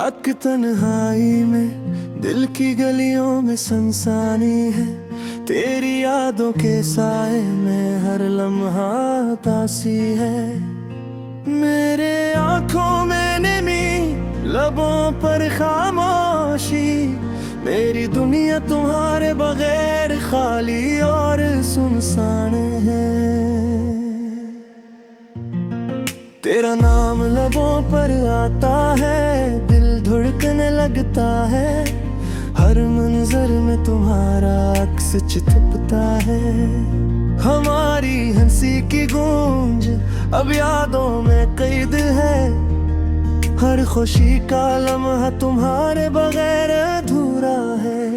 रात की तन्हाई में दिल की गलियों में सनसानी है, तेरी यादों के साए में हर लम्हा तासी है। मेरे आँखों में नमी, लबों पर खामोशी, मेरी दुनिया तुम्हारे बगैर खाली और सुनसान है। तेरा नाम लबों पर आता है, दिल धड़कने लगता है, हर मंजर में तुम्हारा अक्स चिपकता है। हमारी हंसी की गूंज अब यादों में कैद है, हर खुशी का लम्हा तुम्हारे बगैर अधूरा है।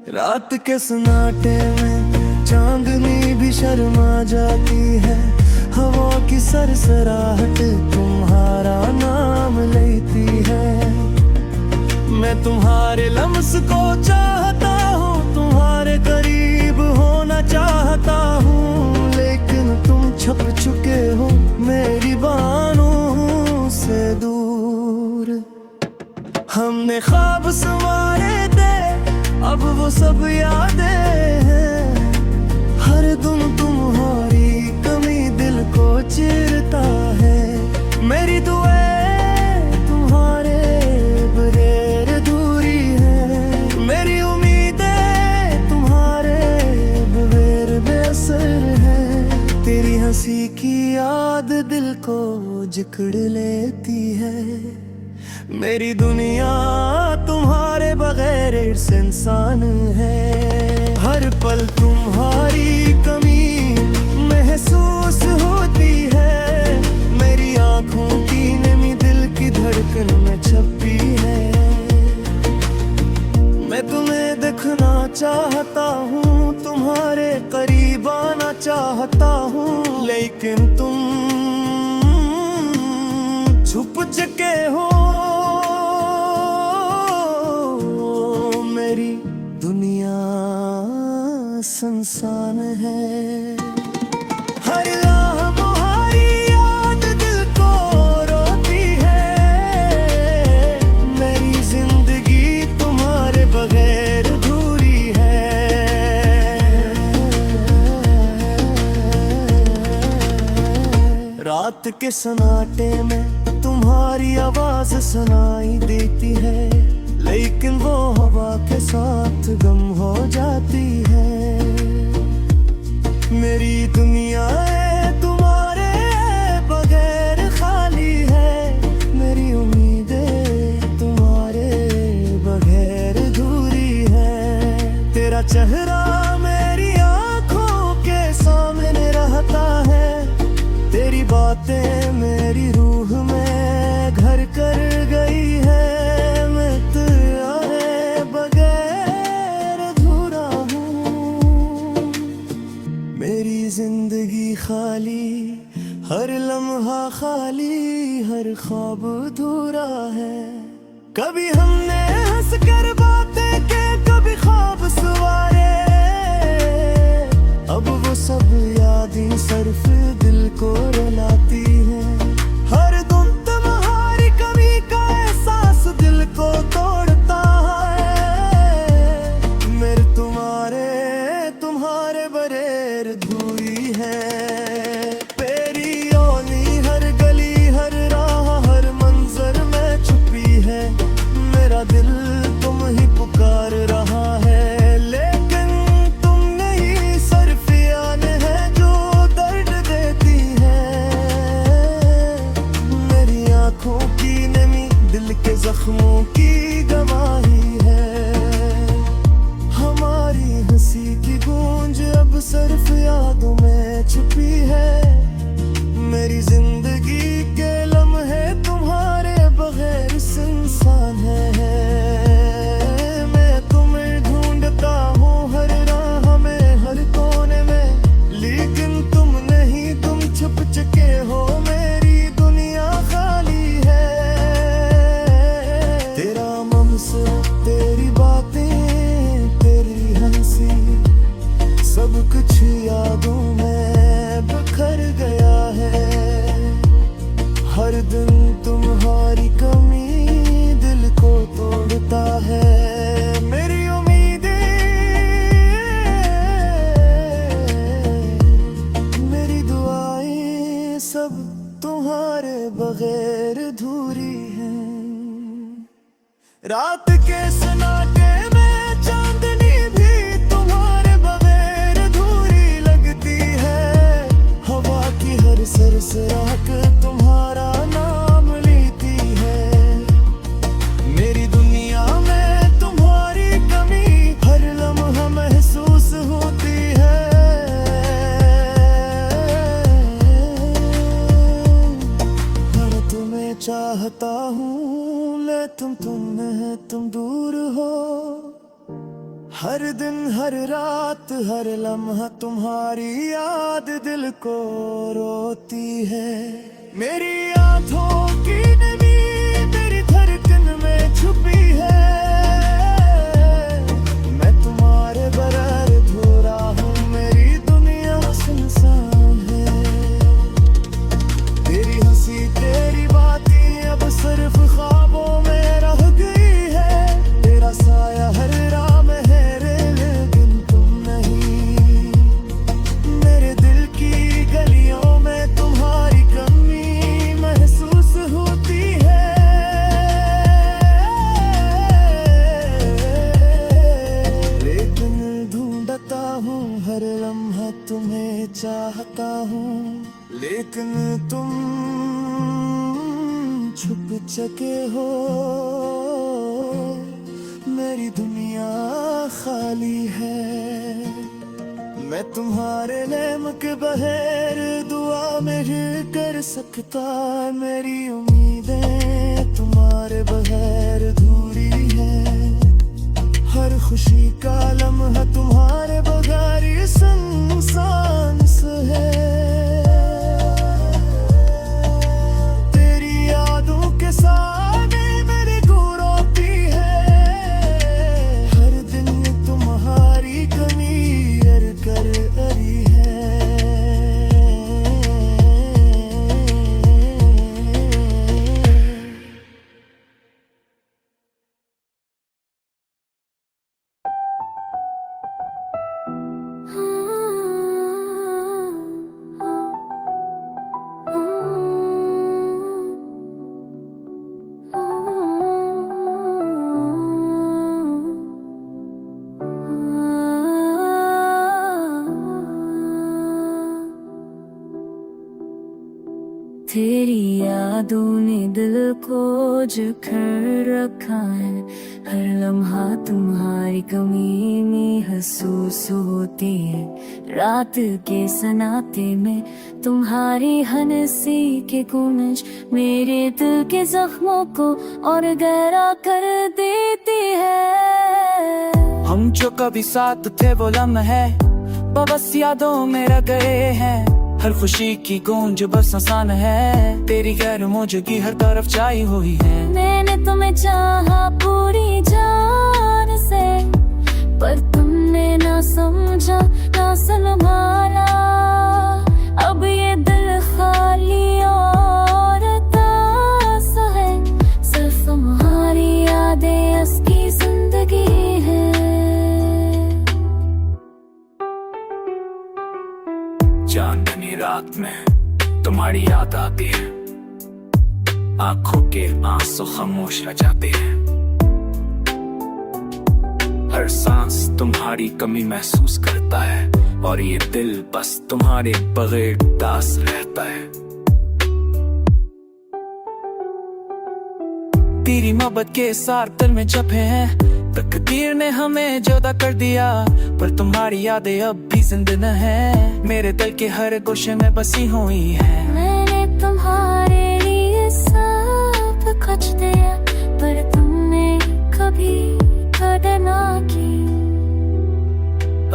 रात के सन्नाटे में चांदनी भी शर्मा जाती है, हवा की सरसराहट तुम्हारा नाम लेती है। मैं तुम्हारे लम्स को चाहता हूँ, तुम्हारे करीब होना चाहता हूँ, लेकिन तुम छुप चुके हो मेरी बाहों से दूर। हमने ख्वाब संवारे थे, अब वो सब यादें हैं, हर दिन तुम्हारी कमी दिल को चिरता है। मेरी दुआएं तुम्हारे बगैर अधूरी है, मेरी उम्मीदें तुम्हारे बगैर बेअसर है। तेरी हंसी की याद दिल को जकड़ लेती है, मेरी दुनिया तुम्हारे बगैर इंसान है। हर पल तुम्हारी कमी महसूस होती है, मेरी आँखों की नमी दिल की धड़कन में छपी है। मैं तुम्हें देखना चाहता हूँ, तुम्हारे करीब आना चाहता हूँ, लेकिन तुम छुप चुके हो मेरी दुनिया सुनसान है। हर तुम्हारी याद दिल को रोती है, मेरी जिंदगी तुम्हारे बगैर अधूरी है। रात के सन्नाटे में तुम्हारी आवाज सुनाई देती है, लेकिन वो हवा के साथ गम हो जाती है। मेरी दुनिया तुम्हारे बगैर खाली है, मेरी उम्मीदें तुम्हारे बगैर अधूरी है। तेरा चेहरा मेरी आँखों के सामने रहता है, तेरी बातें मेरी रूह में घर कर गई है। मैं तेरे बगैर अधूरा हूँ, मेरी जिंदगी खाली, हर लम्हा खाली, हर ख्वाब अधूरा है। कभी हमने हंस कर बातें की, कभी ख्वाब सवारे, अब वो सब यादें सिर्फ दिल को रुलाती है। हर दिन तुम्हारी कमी का एहसास दिल को तोड़ता है, मेरे तुम्हारे बगैर अधूरी है। तेरी ओली हर गली, हर राह, हर मंजर में छुपी है, मेरा दिल तुम ही पुकार रहा है, लेकिन तुम नहीं, सिर्फ याद है जो दर्द देती है। रात के सन्नाटे में चांदनी भी तुम्हारे बगैर अधूरी लगती है। हवा की हर सरसराहट तुम्हारा नाम लेती है। मेरी दुनिया में तुम्हारी कमी हर लम्हा महसूस होती है। हर तुम्हें चाहता हूँ तुम है, तुम दूर हो। हर दिन हर रात हर लम्हा तुम्हारी याद दिल को रोती है। मेरी आँखों की नमी मेरी धड़कन में छुपी है। मैं तुम्हारे बगैर अधूरा हूँ, मेरी दुनिया सुनसान है। तेरी हंसी तेरी बातें अब सिर्फ ख्वाबों में साया हर राह में है रे, लेकिन तुम नहीं। मेरे दिल की गलियों में तुम्हारी कमी महसूस होती है। लेकिन ढूंढता हूँ हर लम्हा तुम्हें चाहता हूँ, लेकिन तुम छुप चुके हो। मेरी दुनिया खाली है। मैं तुम्हारे नेम के बगैर दुआ नहीं कर सकता। मेरी उम्मीदें तुम्हारे बगैर अधूरी है। हर खुशी का लम्हा तुम्हारे बगैर सुनसान सा है। तेरी यादों के साथ तेरी यादों ने दिल को जकड़ रखा है। हर लम्हा तुम्हारी कमी महसूस होती है। रात के सन्नाटे में तुम्हारी हंसी के गूंज मेरे दिल के जख्मों को और गहरा कर देती है। हम जो कभी साथ थे वो लम्हे बस यादों में रह गए हैं। हर खुशी की गूंज बस आसान है। तेरी गैर मौजूदगी हर तरफ छाई हुई है। मैंने तुम्हें चाहा पूरी जान से, पर तुमने ना समझा ना संभाला। अब ये दिल खाली और उदास है। सिर्फ तुम्हारी यादें असली जिंदगी है। चांदनी रात में तुम्हारी याद आती है। आंखों के आंसू खामोश रह जाते हैं। हर सांस तुम्हारी कमी महसूस करता है। और ये दिल बस तुम्हारे बगैर उदास रहता है। तेरी मोहब्बत के सार दिल में छपे हैं। तकदीर ने हमें जुदा कर दिया, पर तुम्हारी यादें अब भी जिंदा न है। मेरे दिल के हर गोशे में बसी हुई है। मैंने तुम्हारे लिए सब कुछ दिया, पर तुमने कभी कदर ना की।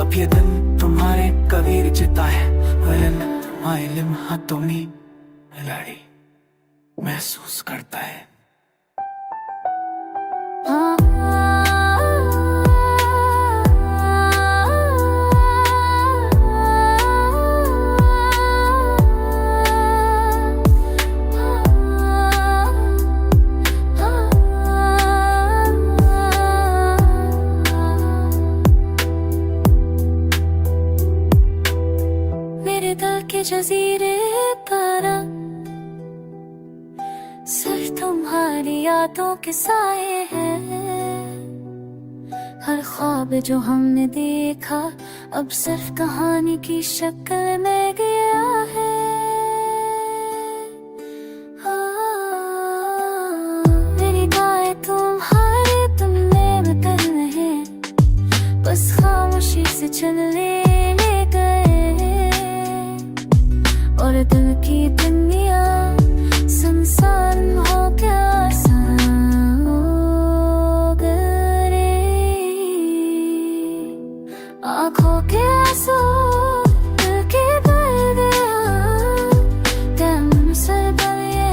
अब ये दिल तुम्हारे कबीर जिता है। तुम्हारे लम्हा तुम्हें लड़ी महसूस करता है। जज़ीरे पर सिर्फ तुम्हारी यादों के साए हैं। हर ख्वाब जो हमने देखा अब सिर्फ कहानी की शक्ल में गया है। मेरी गाय तुम्हारे तुमने बदल रहे, बस खामोशी से चले गए और दिल की दुनिया संसार हो गया आँखों के आंसू दिल के दर्द दम से बने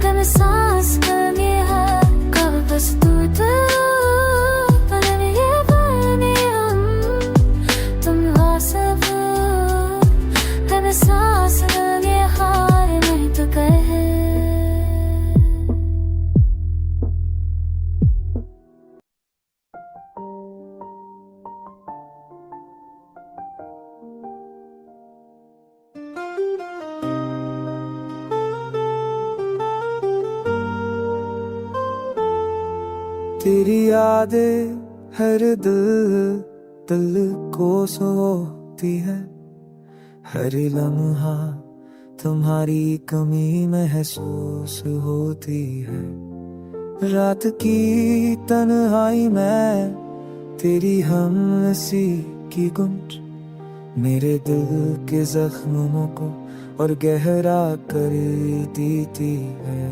कब सांस कमी है कब बस तू बने हम तुम सब कब सांस लगे हार नहीं तो कहे। तेरी यादें हर दिल को सोती है, हर लम्हा तुम्हारी कमी महसूस होती है। रात की तन्हाई में तेरी हमसी की गूंज मेरे दिल के जख्मों को और गहरा कर देती है।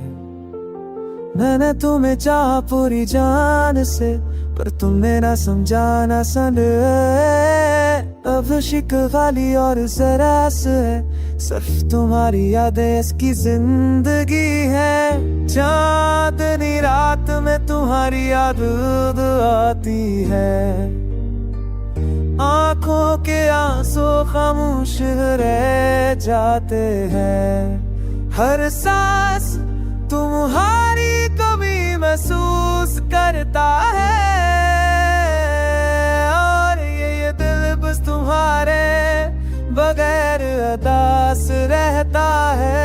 मैंने तुम्हें चाहा पूरी जान से पर तुमने ना समझा ना समझे। अब शिक खाली और जरा से सिर्फ तुम्हारी यादें इसकी जिंदगी है। चांदनी रात में तुम्हारी याद आती है, आंखों के आंसू खामोश रह जाते हैं। हर सांस तुम्हारी कमी महसूस करता है और ये दिल बस तुम्हारे बगैर उदास रहता है।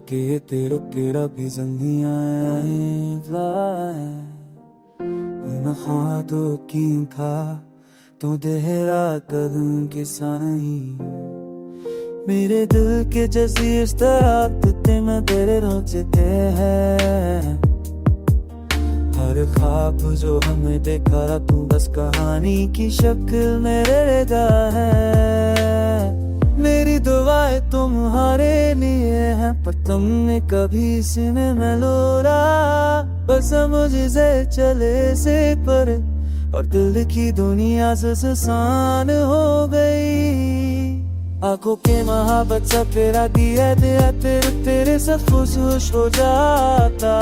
के तेरो केड़ा भी जंगियां तो की था तू देहरा कदम के साई मेरे दिल के जैसी इस तरह ते मैं तेरे रोचते हैं। हर ख्वाब जो हमें देखा तू बस कहानी की शक्ल में रहता है। मेरी दुआएं तुम्हारे लिए हैं पर तुमने कभी सीने में लोरा बस मुझसे चले से पर और दिल की दुनिया से आसान हो गई। आंखों के मोहब्बत सब तेरा दिया दिया तेरे सब खुश हो जाता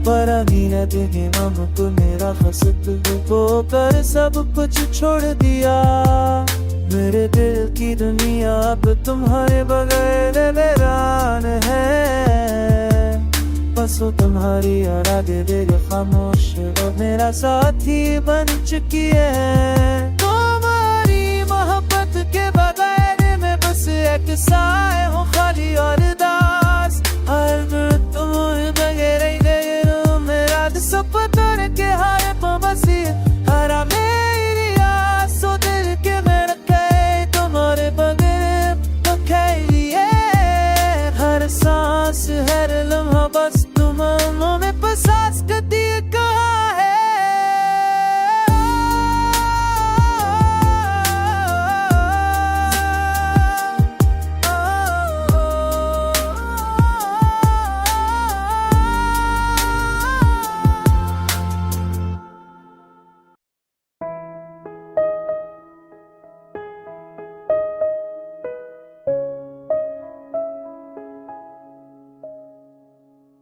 पर अभी न देखे तो मेरा खसत को कर सब कुछ छोड़ दिया। मेरे दिल की दुनिया अब तुम्हारे बगैर वीरान है। बस वो तुम्हारी आवाज़ें दिल खामोश और मेरा साथी बन चुकी है। तुम्हारी मोहब्बत के बगैर मैं बस एक साए हूँ खाली और दास। हर तुम्हें बगैर मेरा सब तोड़ के हारे बसी हरा मेरी आसो दिल के मेरा तुम्हारे बगैर बखेरिए। हर सांस हर लम्हा बस तुम्हारों में पसास कदी कहा है।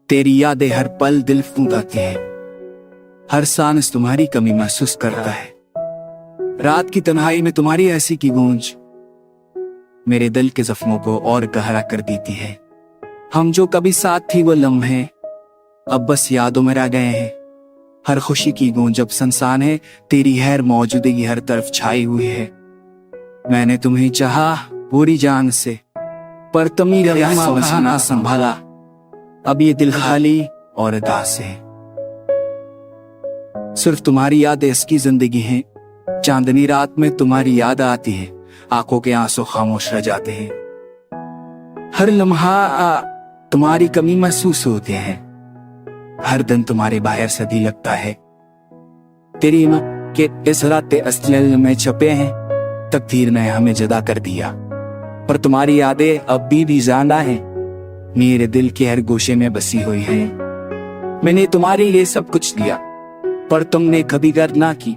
तेरी यादें हर पल दिल फूंकाती है, हर सांस तुम्हारी कमी महसूस करता है। रात की तन्हाई में तुम्हारी ऐसी की गूंज मेरे दिल के जख्मों को और गहरा कर देती है। हम जो कभी साथ थी वो लम्हे अब बस यादों में रह गए हैं। हर खुशी की गूंज जब संसान है, तेरी हैर मौजूदगी हर तरफ छाई हुई है। मैंने तुम्हें चाहा पूरी जान से, पर तुम ही ना संभाला। अब ये दिल खाली और उदास है। सिर्फ तुम्हारी यादें इसकी जिंदगी है। चांदनी रात में तुम्हारी याद आती है, आंखों के आंसू खामोश रह जाते हैं। हर लम्हा तुम्हारी कमी महसूस होते हैं। हर दिन तुम्हारे बाहर सदी लगता है। तेरी माँ के इस राते अस्तिल में छपे हैं। तकदीर ने हमें जुदा कर दिया, पर तुम्हारी यादें अब भी जिंदा हैं। मेरे दिल के हर गोशे में बसी हुई हैं। मैंने तुम्हारे लिए सब कुछ दिया, पर तुमने कभी गर्द ना की।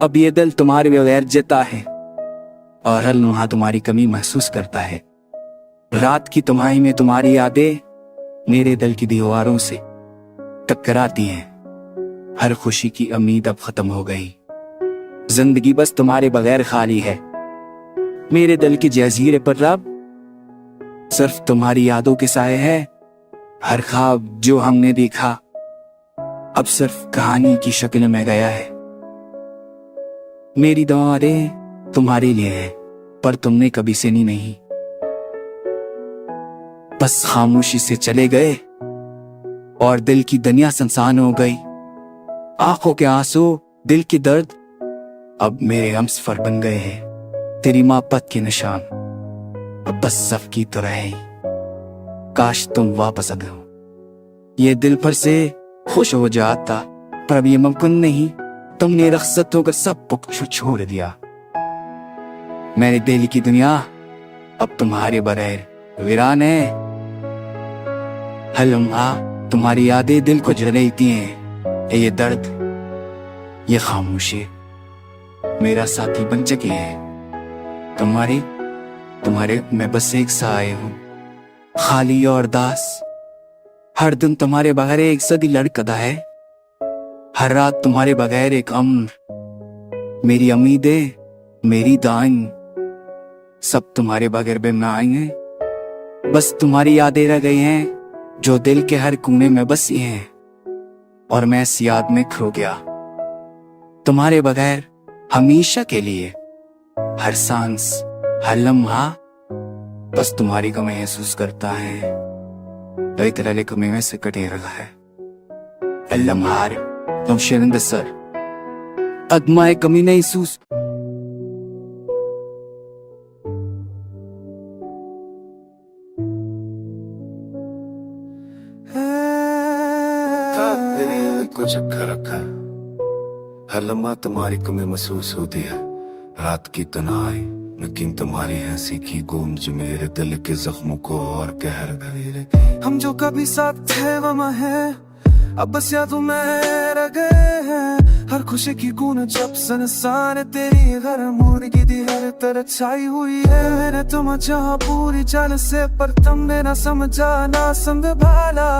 अब ये दिल तुम्हारे बगैर जीता है और हर लम्हा तुम्हारी कमी महसूस करता है। रात की तन्हाई में तुम्हारी यादें मेरे दिल की दीवारों से टकराती हैं। हर खुशी की उम्मीद अब खत्म हो गई। जिंदगी बस तुम्हारे बगैर खाली है। मेरे दिल के जजीरे पर रब सिर्फ तुम्हारी यादों के साए है। हर ख्वाब जो हमने देखा अब सिर्फ कहानी की शक्ल में गया है। मेरी दुआएं तुम्हारे लिए है, पर तुमने कभी सुनी नहीं। बस खामोशी से चले गए और दिल की दुनिया सुनसान हो गई। आंखों के आंसू, दिल की दर्द अब मेरे हमसफर बन गए हैं। तेरी मोहब्बत के निशान अब बस सफ की तरह है। काश तुम वापस आ गए। ये दिल पर से खुश हो जाता, पर अब ये मुमकिन नहीं। तुमने रख्सत होकर सब कुछ छोड़ दिया। मेरे दिल की दुनिया अब तुम्हारे बगैर वीरान है। हर लम्हा तुम्हारी यादें दिल को जलेती हैं। ये दर्द, ये खामोशी मेरा साथी बन चुके हैं। तुम्हारे मैं बस एक साए हूं, खाली और दास। हर दिन तुम्हारे बगैर एक सदी लड़कदा है। हर रात तुम्हारे बगैर एक अमन। मेरी उम्मीदें, मेरी दाएं सब तुम्हारे बगैर बेमनाई हैं। बस तुम्हारी यादें रह गई हैं जो दिल के हर कोने में बसी हैं, और मैं इस याद में खो गया। तुम्हारे बगैर हमेशा के लिए हर सांस, हर लम्हा बस तुम्हारी कमी महसूस करता है। तो एक तरह कमी में से कटे रहा है। लम्हार तुम शरिंद सर अदमाए कमी नहीं सूस। कुछ रखा है। हर लम्हा तुम्हारी कमी महसूस होती है। रात की तन्हाई, लेकिन तुम्हारी हंसी की गूंज मेरे दिल के जख्मों को और गहर गए। हम जो कभी साथ थे वहाँ है, अब बस यादों में रह गए हैं। हर खुशी की गूंज जब संसार तेरी हर मुर्गी दी हर तरह छाई हुई है। मैंने तुम चाहा पूरी जान से, पर तुमने ना समझा ना संभाला।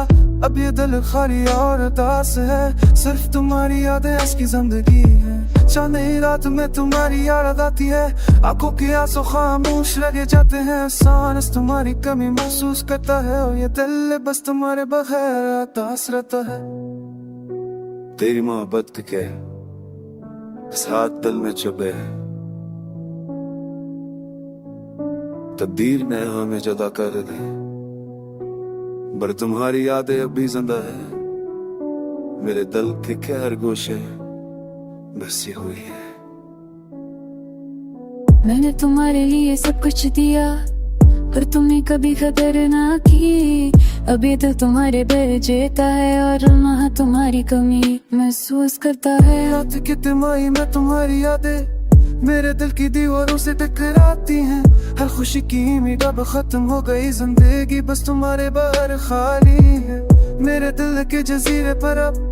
अब ये दिल खाली और उदास है। सिर्फ तुम्हारी यादें इसकी जिंदगी है। चांदनी रात में तुम्हारी याद आती है, आंखों के आंसू खामोश रह जाते हैं। सांस तुम्हारी कमी महसूस करता है, और ये दिल बस तुम्हारे बगैर उदास रहता है। तेरी मोहब्बत के साथ दिल में छुपे हैं। तकदीर ने हमें जुदा कर दी, पर तुम्हारी यादें अभी जिंदा है। मेरे दिल के हर गोशे बसी हुई है। मैंने तुम्हारे लिए सब कुछ दिया, पर तुमने कभी कदर ना की। अभी तो तुम्हारे दिल जीता है, और लम्हा तुम्हारी कमी महसूस करता है। रात की तन्हाई में तुम्हारी यादें मेरे दिल की दीवारों से टकराती हैं। हर खुशी की उम्मीद अब खत्म हो गई। जिंदगी बस तुम्हारे बाहर खाली है। मेरे दिल के जजीरे पर अब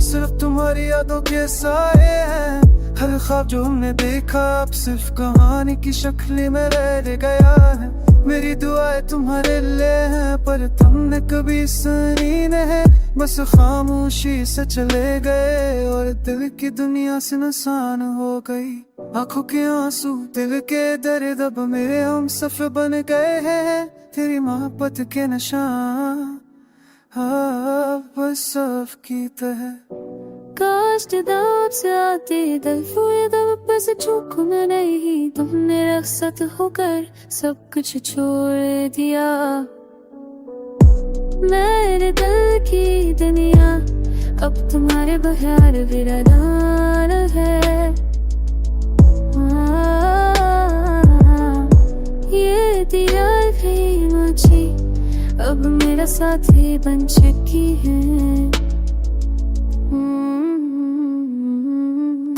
सिर्फ तुम्हारी यादों के साए हैं। हर ख्वाब जो हमने देखा अब सिर्फ कहानी की शक्ल में रह गया है। मेरी दुआएं तुम्हारे लिए हैं, पर तुमने कभी सुनी नहीं। बस खामोशी से चले गए और दिल की दुनिया से सुनसान हो गई। आंखों के आंसू दिल के दर्द अब मेरे हम सफर बन गए हैं तेरी मोहब्बत के निशान बस सफ की तरह काश जदाब से आते दलफूए दब बस चूक मैं नहीं तुमने रखसत होकर सब कुछ छोड़ दिया मेरे दिल की दुनिया अब तुम्हारे बहार वीरान है ये दिया भी मुझे अब मेरा साथी बन चुकी है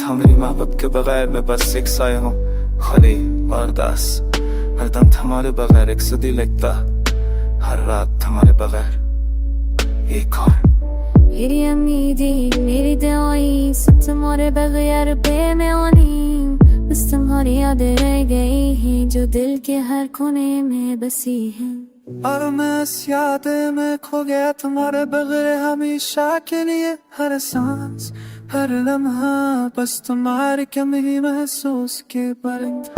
मेरी मोहब्बत के बगैर मैं बस एक साया हूँ खाली और दास हर दम तुम्हारे बगैर एक सदी लगता हर रात तुम्हारे बगैर एक और मेरी उम्मीदें मेरी दुआएं सब तुम्हारे बगैर बेमानी बस तुम्हारी यादें रह गई हैं जो दिल के हर कोने में बसी हैं और मैं इस याद में खो गया तुम्हारे बगैर हमेशा के लिए हर सांस हर लम्हा बस तुम्हारे कमी महसूस के परिंद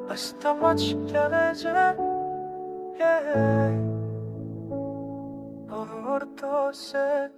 Basta much pleasure, yeah. Por todo se